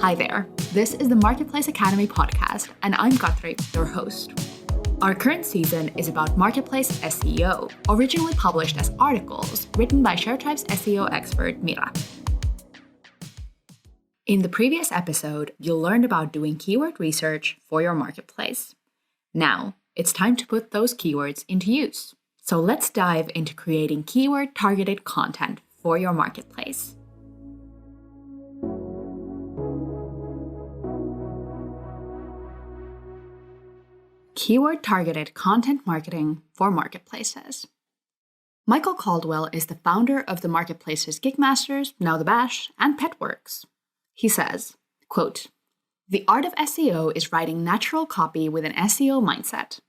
Hi there, this is the Marketplace Academy podcast, and I'm Katri, your host. Our current season is about marketplace SEO, originally published as articles written by ShareTribe's SEO expert Mira. In the previous episode, you learned about doing keyword research for your marketplace. Now, it's time to put those keywords into use. So let's dive into creating keyword-targeted content for your marketplace. Keyword-targeted content marketing for marketplaces. Michael Caldwell is the founder of the marketplaces Gigmasters, Now the Bash, and Petworks. He says, quote, "The art of SEO is writing natural copy with an SEO mindset.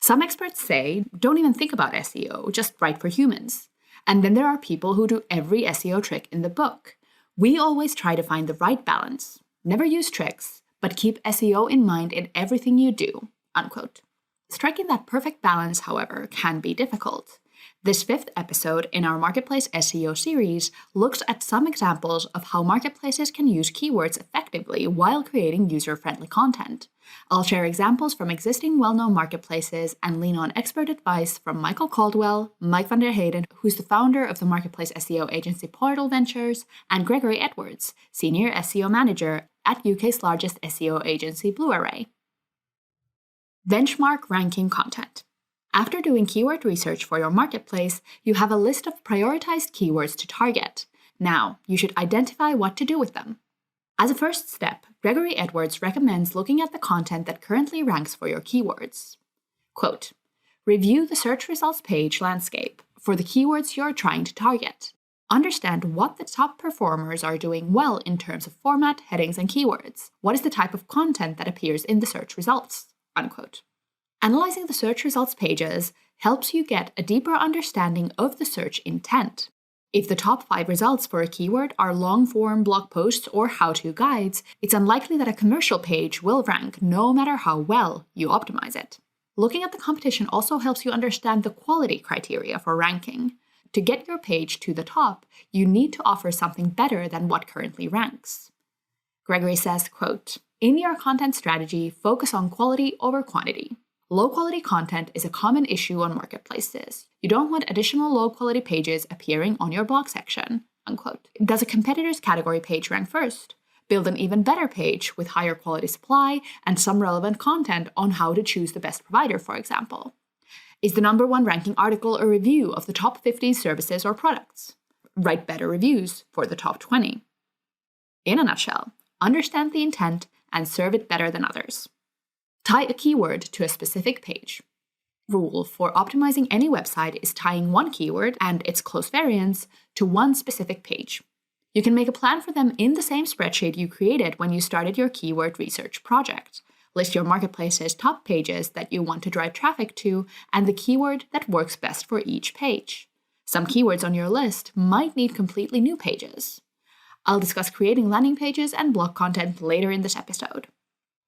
Some experts say, don't even think about SEO, just write for humans. And then there are people who do every SEO trick in the book. We always try to find the right balance. Never use tricks, but keep SEO in mind in everything you do." Unquote. Striking that perfect balance, however, can be difficult. This fifth episode in our Marketplace SEO series looks at some examples of how marketplaces can use keywords effectively while creating user-friendly content. I'll share examples from existing well-known marketplaces and lean on expert advice from Michael Caldwell, Mike van der Heyden, who's the founder of the marketplace SEO agency Portal Ventures, and Gregory Edwards, senior SEO manager at UK's largest SEO agency Blue Array. Benchmark ranking content. After doing keyword research for your marketplace, you have a list of prioritized keywords to target. Now, you should identify what to do with them. As a first step, Gregory Edwards recommends looking at the content that currently ranks for your keywords. Quote, "Review the search results page landscape for the keywords you're trying to target. Understand what the top performers are doing well in terms of format, headings, and keywords. What is the type of content that appears in the search results?" Unquote. Analyzing the search results pages helps you get a deeper understanding of the search intent. If the top 5 results for a keyword are long-form blog posts or how-to guides, it's unlikely that a commercial page will rank no matter how well you optimize it. Looking at the competition also helps you understand the quality criteria for ranking. To get your page to the top, you need to offer something better than what currently ranks. Gregory says, quote, "In your content strategy, focus on quality over quantity. Low-quality content is a common issue on marketplaces. You don't want additional low-quality pages appearing on your blog section." Unquote. Does a competitor's category page rank first? Build an even better page with higher quality supply and some relevant content on how to choose the best provider, for example. Is the number 1 ranking article a review of the top 50 services or products? Write better reviews for the top 20. In a nutshell, understand the intent and serve it better than others. Tie a keyword to a specific page. Rule for optimizing any website is tying one keyword and its close variants to one specific page. You can make a plan for them in the same spreadsheet you created when you started your keyword research project. List your marketplace's top pages that you want to drive traffic to and the keyword that works best for each page. Some keywords on your list might need completely new pages. I'll discuss creating landing pages and blog content later in this episode.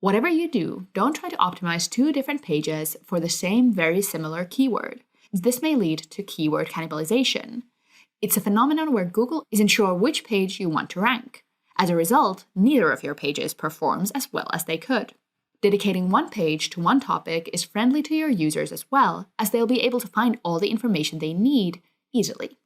Whatever you do, don't try to optimize 2 different pages for the same very similar keyword. This may lead to keyword cannibalization. It's a phenomenon where Google isn't sure which page you want to rank. As a result, neither of your pages performs as well as they could. Dedicating one page to one topic is friendly to your users as well, as they'll be able to find all the information they need easily.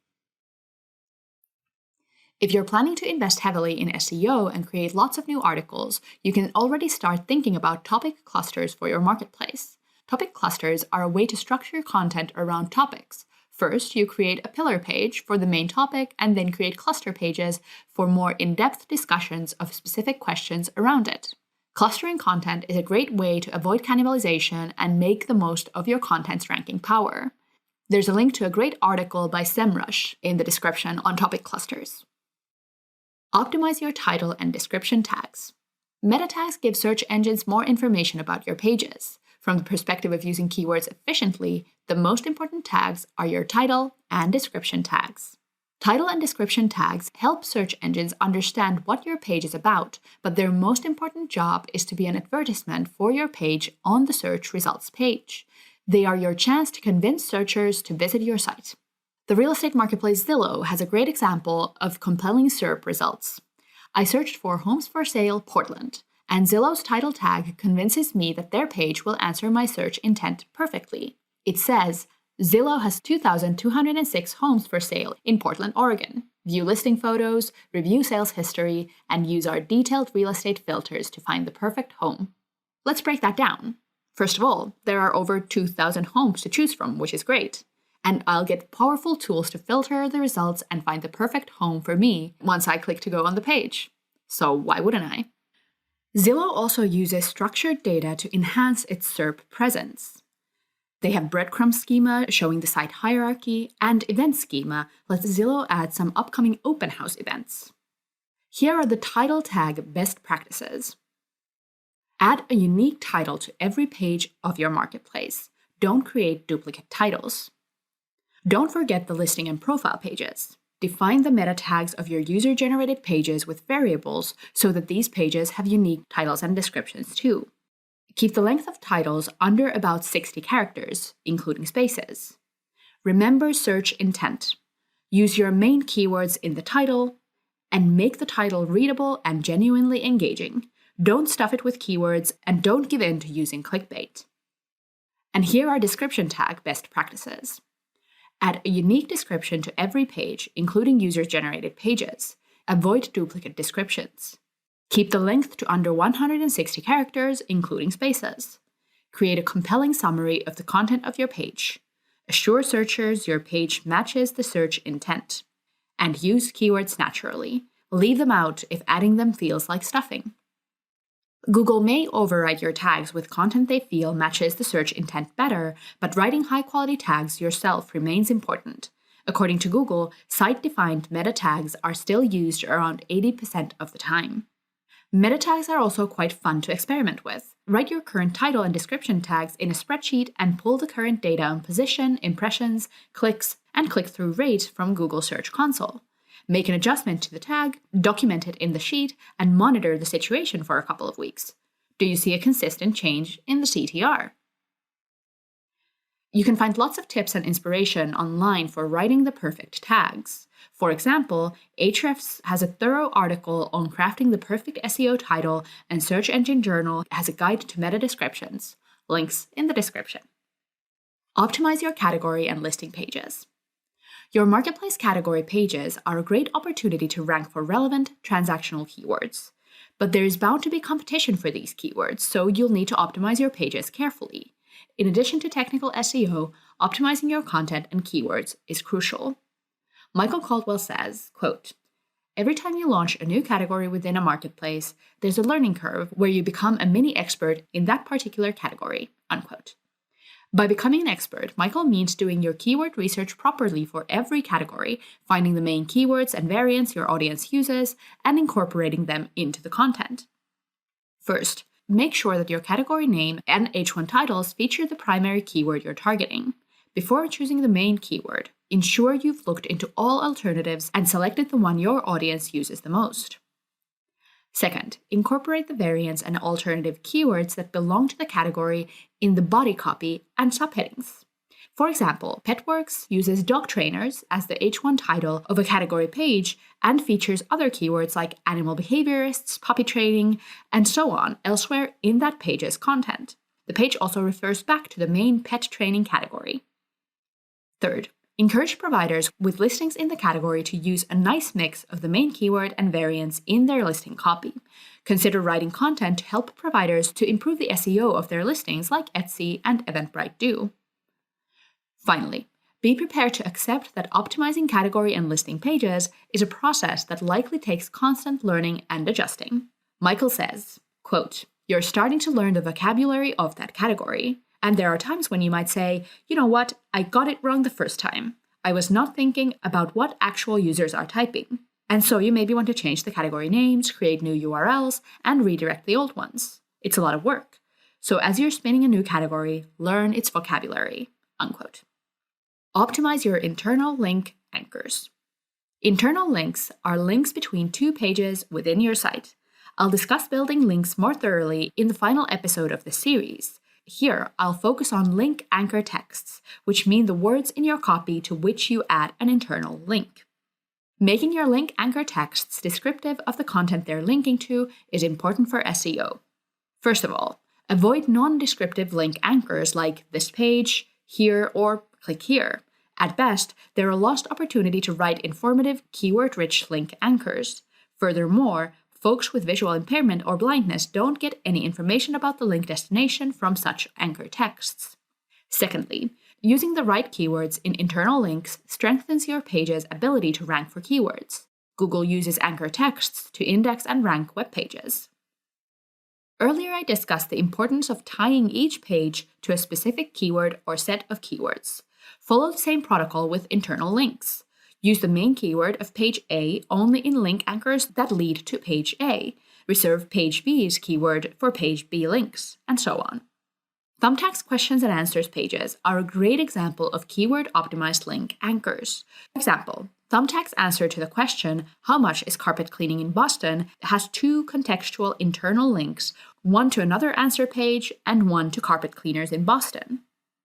If you're planning to invest heavily in SEO and create lots of new articles, you can already start thinking about topic clusters for your marketplace. Topic clusters are a way to structure content around topics. First, you create a pillar page for the main topic and then create cluster pages for more in-depth discussions of specific questions around it. Clustering content is a great way to avoid cannibalization and make the most of your content's ranking power. There's a link to a great article by Semrush in the description on topic clusters. Optimize your title and description tags. Meta tags give search engines more information about your pages. From the perspective of using keywords efficiently, the most important tags are your title and description tags. Title and description tags help search engines understand what your page is about, but their most important job is to be an advertisement for your page on the search results page. They are your chance to convince searchers to visit your site. The real estate marketplace Zillow has a great example of compelling SERP results. I searched for Homes for Sale Portland, and Zillow's title tag convinces me that their page will answer my search intent perfectly. It says, Zillow has 2,206 homes for sale in Portland, Oregon. View listing photos, review sales history, and use our detailed real estate filters to find the perfect home. Let's break that down. First of all, there are over 2,000 homes to choose from, which is great. And I'll get powerful tools to filter the results and find the perfect home for me once I click to go on the page. So why wouldn't I? Zillow also uses structured data to enhance its SERP presence. They have breadcrumb schema showing the site hierarchy, and event schema lets Zillow add some upcoming open house events. Here are the title tag best practices. Add a unique title to every page of your marketplace. Don't create duplicate titles. Don't forget the listing and profile pages. Define the meta tags of your user-generated pages with variables so that these pages have unique titles and descriptions too. Keep the length of titles under about 60 characters, including spaces. Remember search intent. Use your main keywords in the title, and make the title readable and genuinely engaging. Don't stuff it with keywords, and don't give in to using clickbait. And here are description tag best practices. Add a unique description to every page, including user-generated pages. Avoid duplicate descriptions. Keep the length to under 160 characters, including spaces. Create a compelling summary of the content of your page. Assure searchers your page matches the search intent. And use keywords naturally. Leave them out if adding them feels like stuffing. Google may override your tags with content they feel matches the search intent better, but writing high-quality tags yourself remains important. According to Google, site-defined meta tags are still used around 80% of the time. Meta tags are also quite fun to experiment with. Write your current title and description tags in a spreadsheet and pull the current data on position, impressions, clicks, and click-through rate from Google Search Console. Make an adjustment to the tag, document it in the sheet, and monitor the situation for a couple of weeks. Do you see a consistent change in the CTR? You can find lots of tips and inspiration online for writing the perfect tags. For example, Ahrefs has a thorough article on crafting the perfect SEO title, and Search Engine Journal has a guide to meta descriptions. Links in the description. Optimize your category and listing pages. Your marketplace category pages are a great opportunity to rank for relevant, transactional keywords. But there is bound to be competition for these keywords, so you'll need to optimize your pages carefully. In addition to technical SEO, optimizing your content and keywords is crucial. Michael Caldwell says, quote, "Every time you launch a new category within a marketplace, there's a learning curve where you become a mini expert in that particular category," unquote. By becoming an expert, Michael means doing your keyword research properly for every category, finding the main keywords and variants your audience uses, and incorporating them into the content. First, make sure that your category name and H1 titles feature the primary keyword you're targeting. Before choosing the main keyword, ensure you've looked into all alternatives and selected the one your audience uses the most. Second, incorporate the variants and alternative keywords that belong to the category in the body copy and subheadings. For example, Petworks uses dog trainers as the H1 title of a category page and features other keywords like animal behaviorists, puppy training, and so on elsewhere in that page's content. The page also refers back to the main pet training category. Third, encourage providers with listings in the category to use a nice mix of the main keyword and variants in their listing copy. Consider writing content to help providers to improve the SEO of their listings like Etsy and Eventbrite do. Finally, be prepared to accept that optimizing category and listing pages is a process that likely takes constant learning and adjusting. Michael says, quote, "You're starting to learn the vocabulary of that category. And there are times when you might say, you know what, I got it wrong the first time. I was not thinking about what actual users are typing. And so you maybe want to change the category names, create new URLs, and redirect the old ones. It's a lot of work. So as you're spinning a new category, learn its vocabulary," unquote. Optimize your internal link anchors. Internal links are links between two pages within your site. I'll discuss building links more thoroughly in the final episode of the series. Here, I'll focus on link anchor texts, which mean the words in your copy to which you add an internal link. Making your link anchor texts descriptive of the content they're linking to is important for SEO. First of all, avoid non-descriptive link anchors like this page, here, or click here. At best, they're a lost opportunity to write informative, keyword-rich link anchors. Furthermore, folks with visual impairment or blindness don't get any information about the link destination from such anchor texts. Secondly, using the right keywords in internal links strengthens your page's ability to rank for keywords. Google uses anchor texts to index and rank web pages. Earlier, I discussed the importance of tying each page to a specific keyword or set of keywords. Follow the same protocol with internal links. Use the main keyword of page A only in link anchors that lead to page A. Reserve page B's keyword for page B links, and so on. Thumbtack's questions and answers pages are a great example of keyword-optimized link anchors. For example, Thumbtack's answer to the question, "How much is carpet cleaning in Boston?" has two contextual internal links, one to another answer page and one to carpet cleaners in Boston.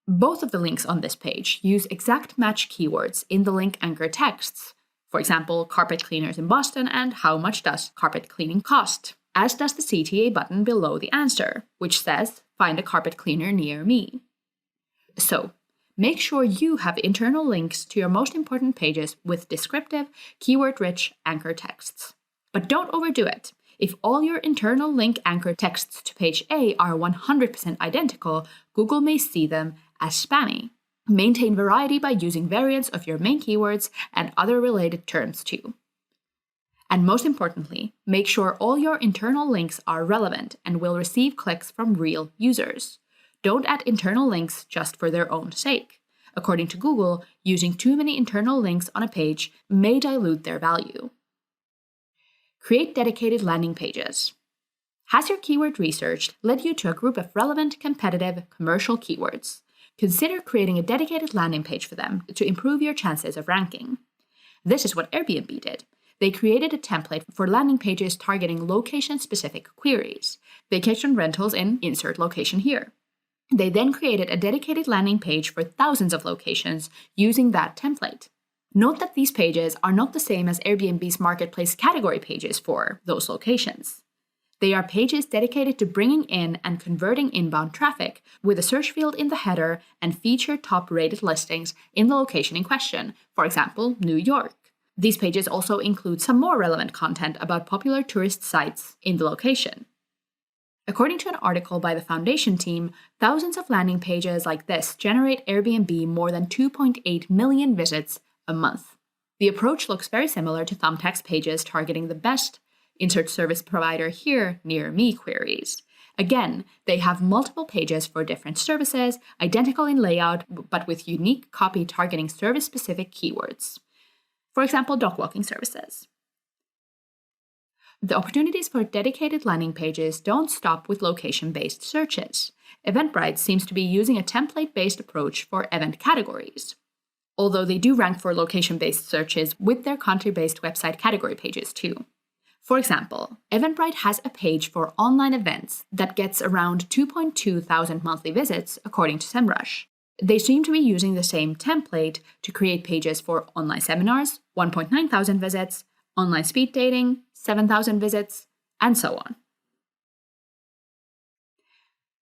Both of the links on this page use exact match keywords in the link anchor texts. For example, carpet cleaners in Boston and how much does carpet cleaning cost? As does the CTA button below the answer, which says, "Find a carpet cleaner near me." So, make sure you have internal links to your most important pages with descriptive, keyword-rich anchor texts. But don't overdo it. If all your internal link anchor texts to page A are 100% identical, Google may see them as spammy. Maintain variety by using variants of your main keywords and other related terms too. And most importantly, make sure all your internal links are relevant and will receive clicks from real users. Don't add internal links just for their own sake. According to Google, using too many internal links on a page may dilute their value. Create dedicated landing pages. Has your keyword research led you to a group of relevant, competitive, commercial keywords? Consider creating a dedicated landing page for them to improve your chances of ranking. This is what Airbnb did. They created a template for landing pages targeting location-specific queries. Vacation rentals in insert location here. They then created a dedicated landing page for thousands of locations using that template. Note that these pages are not the same as Airbnb's marketplace category pages for those locations. They are pages dedicated to bringing in and converting inbound traffic with a search field in the header and feature top-rated listings in the location in question, for example, New York. These pages also include some more relevant content about popular tourist sites in the location. According to an article by the Foundation team, thousands of landing pages like this generate Airbnb more than 2.8 million visits a month. The approach looks very similar to Thumbtack's pages targeting the best insert service provider here near me queries. Again, they have multiple pages for different services, identical in layout, but with unique copy targeting service-specific keywords. For example, dog walking services. The opportunities for dedicated landing pages don't stop with location-based searches. Eventbrite seems to be using a template-based approach for event categories, although they do rank for location-based searches with their country-based website category pages too. For example, Eventbrite has a page for online events that gets around 2.2 thousand monthly visits, according to Semrush. They seem to be using the same template to create pages for online seminars, 1.9 thousand visits, online speed dating, 7,000 visits, and so on.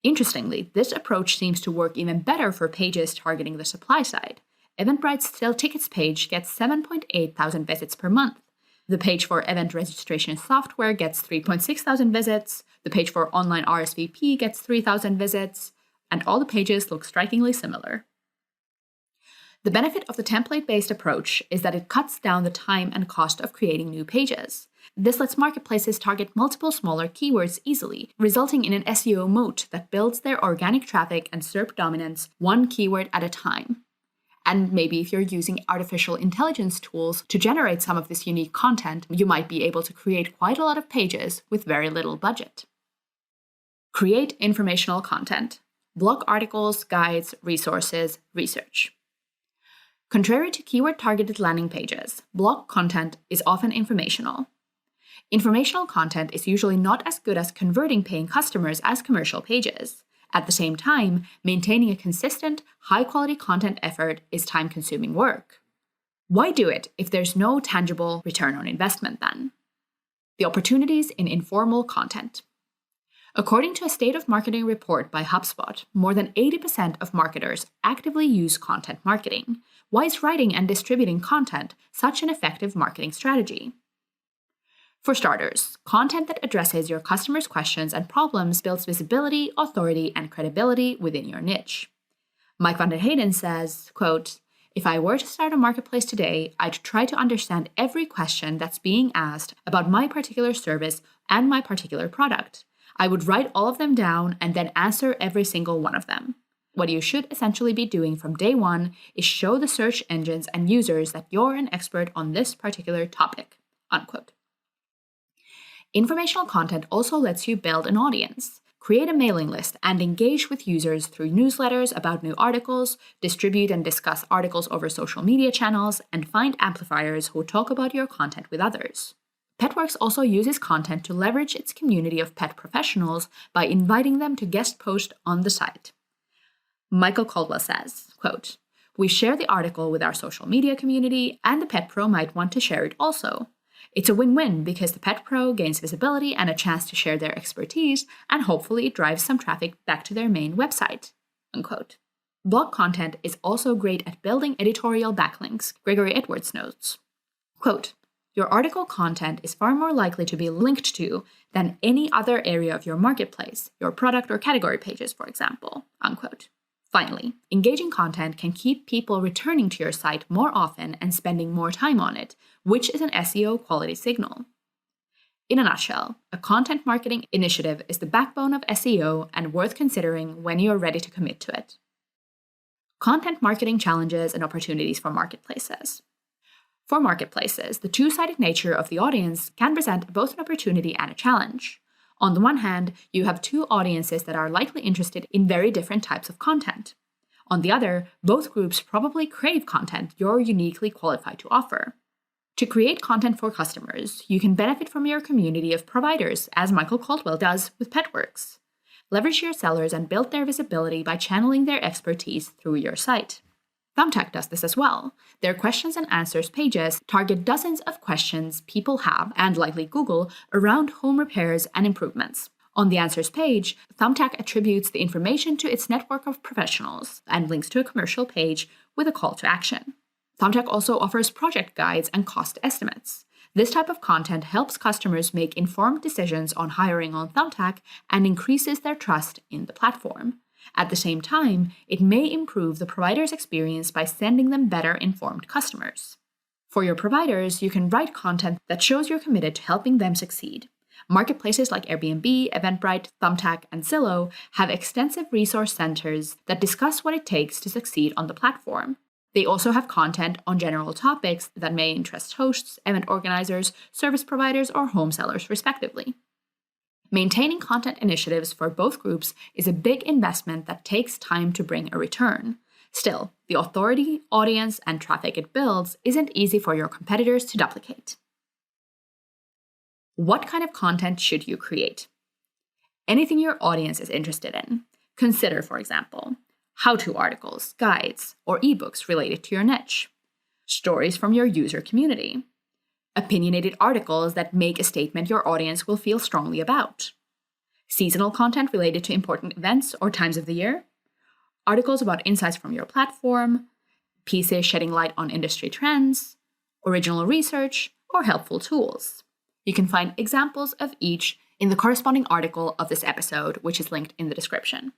Interestingly, this approach seems to work even better for pages targeting the supply side. Eventbrite's Sell Tickets page gets 7.8 thousand visits per month. The page for event registration software gets 3.6 thousand visits. The page for online RSVP gets 3,000 visits. And all the pages look strikingly similar. The benefit of the template-based approach is that it cuts down the time and cost of creating new pages. This lets marketplaces target multiple smaller keywords easily, resulting in an SEO moat that builds their organic traffic and SERP dominance one keyword at a time. And maybe if you're using artificial intelligence tools to generate some of this unique content, you might be able to create quite a lot of pages with very little budget. Create informational content. Blog articles, guides, resources, research. Contrary to keyword-targeted landing pages, blog content is often informational. Informational content is usually not as good as converting paying customers as commercial pages. At the same time, maintaining a consistent, high-quality content effort is time-consuming work. Why do it if there's no tangible return on investment then? The opportunities in informal content. According to a State of Marketing report by HubSpot, more than 80% of marketers actively use content marketing. Why is writing and distributing content such an effective marketing strategy? For starters, content that addresses your customers' questions and problems builds visibility, authority, and credibility within your niche. Mike van der Hayden says, quote, "If I were to start a marketplace today, I'd try to understand every question that's being asked about my particular service and my particular product. I would write all of them down and then answer every single one of them. What you should essentially be doing from day one is show the search engines and users that you're an expert on this particular topic." Unquote. Informational content also lets you build an audience. Create a mailing list and engage with users through newsletters about new articles, distribute and discuss articles over social media channels, and find amplifiers who talk about your content with others. Petworks also uses content to leverage its community of pet professionals by inviting them to guest post on the site. Michael Caldwell says, quote, "We share the article with our social media community, and the pet pro might want to share it also. It's a win-win because the pet pro gains visibility and a chance to share their expertise, and hopefully it drives some traffic back to their main website." Unquote. Blog content is also great at building editorial backlinks, Gregory Edwards notes. Quote, "Your article content is far more likely to be linked to than any other area of your marketplace, your product or category pages, for example." Unquote. Finally, engaging content can keep people returning to your site more often and spending more time on it, which is an SEO quality signal. In a nutshell, a content marketing initiative is the backbone of SEO and worth considering when you're ready to commit to it. Content marketing challenges and opportunities for marketplaces. For marketplaces, the two-sided nature of the audience can present both an opportunity and a challenge. On the one hand, you have two audiences that are likely interested in very different types of content. On the other, both groups probably crave content you're uniquely qualified to offer. To create content for customers, you can benefit from your community of providers, as Michael Caldwell does with Petworks. Leverage your sellers and build their visibility by channeling their expertise through your site. Thumbtack does this as well. Their questions and answers pages target dozens of questions people have, and likely Google, around home repairs and improvements. On the answers page, Thumbtack attributes the information to its network of professionals and links to a commercial page with a call to action. Thumbtack also offers project guides and cost estimates. This type of content helps customers make informed decisions on hiring on Thumbtack and increases their trust in the platform. At the same time, it may improve the provider's experience by sending them better informed customers. For your providers, you can write content that shows you're committed to helping them succeed. Marketplaces like Airbnb, Eventbrite, Thumbtack, and Zillow have extensive resource centers that discuss what it takes to succeed on the platform. They also have content on general topics that may interest hosts, event organizers, service providers, or home sellers, respectively. Maintaining content initiatives for both groups is a big investment that takes time to bring a return. Still, the authority, audience, and traffic it builds isn't easy for your competitors to duplicate. What kind of content should you create? Anything your audience is interested in. Consider, for example, how-to articles, guides, or ebooks related to your niche. Stories from your user community. Opinionated articles that make a statement your audience will feel strongly about. Seasonal content related to important events or times of the year. Articles about insights from your platform. Pieces shedding light on industry trends. Original research, or helpful tools. You can find examples of each in the corresponding article of this episode, which is linked in the description.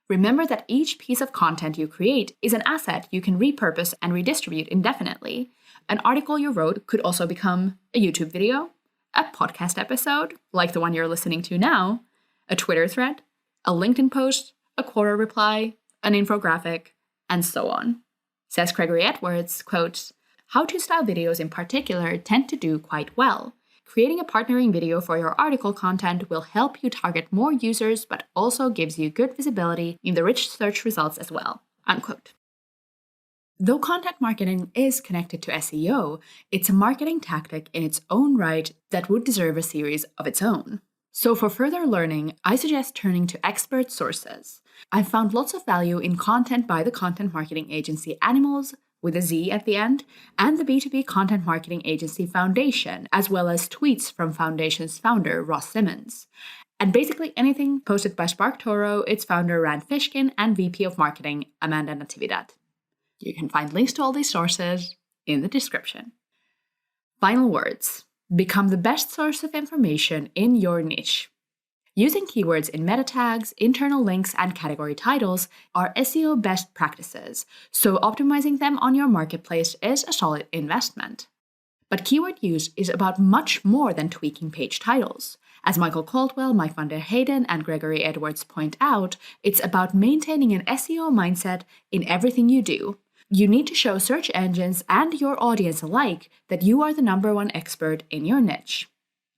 Remember that each piece of content you create is an asset you can repurpose and redistribute indefinitely. An article you wrote could also become a YouTube video, a podcast episode, like the one you're listening to now, a Twitter thread, a LinkedIn post, a Quora reply, an infographic, and so on. Says Gregory Edwards, quote, "How-to style videos in particular tend to do quite well. Creating a partnering video for your article content will help you target more users, but also gives you good visibility in the rich search results as well." Unquote. Though content marketing is connected to SEO, it's a marketing tactic in its own right that would deserve a series of its own. So for further learning, I suggest turning to expert sources. I've found lots of value in content by the content marketing agency Animals, with a Z at the end, and the B2B Content Marketing Agency Foundation, as well as tweets from Foundation's founder, Ross Simmonds. And basically anything posted by SparkToro, its founder, Rand Fishkin, and VP of Marketing, Amanda Natividad. You can find links to all these sources in the description. Final words. Become the best source of information in your niche. Using keywords in meta tags, internal links, and category titles are SEO best practices, so optimizing them on your marketplace is a solid investment. But keyword use is about much more than tweaking page titles. As Michael Caldwell, Mike van der Hayden, and Gregory Edwards point out, it's about maintaining an SEO mindset in everything you do. You need to show search engines and your audience alike that you are the #1 expert in your niche.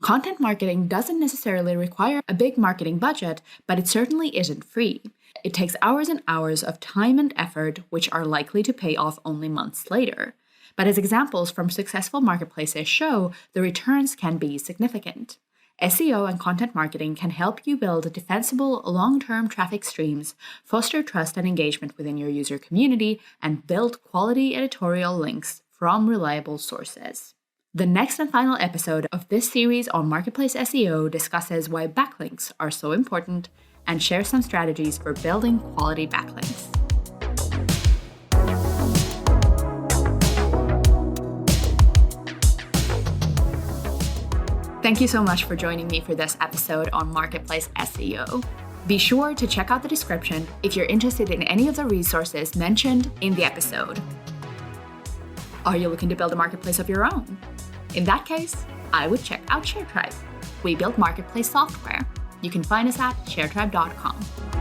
Content marketing doesn't necessarily require a big marketing budget, but it certainly isn't free. It takes hours and hours of time and effort, which are likely to pay off only months later. But as examples from successful marketplaces show, the returns can be significant. SEO and content marketing can help you build defensible, long-term traffic streams, foster trust and engagement within your user community, and build quality editorial links from reliable sources. The next and final episode of this series on Marketplace SEO discusses why backlinks are so important and shares some strategies for building quality backlinks. Thank you so much for joining me for this episode on Marketplace SEO. Be sure to check out the description if you're interested in any of the resources mentioned in the episode. Are you looking to build a marketplace of your own? In that case, I would check out ShareTribe. We build marketplace software. You can find us at sharetribe.com.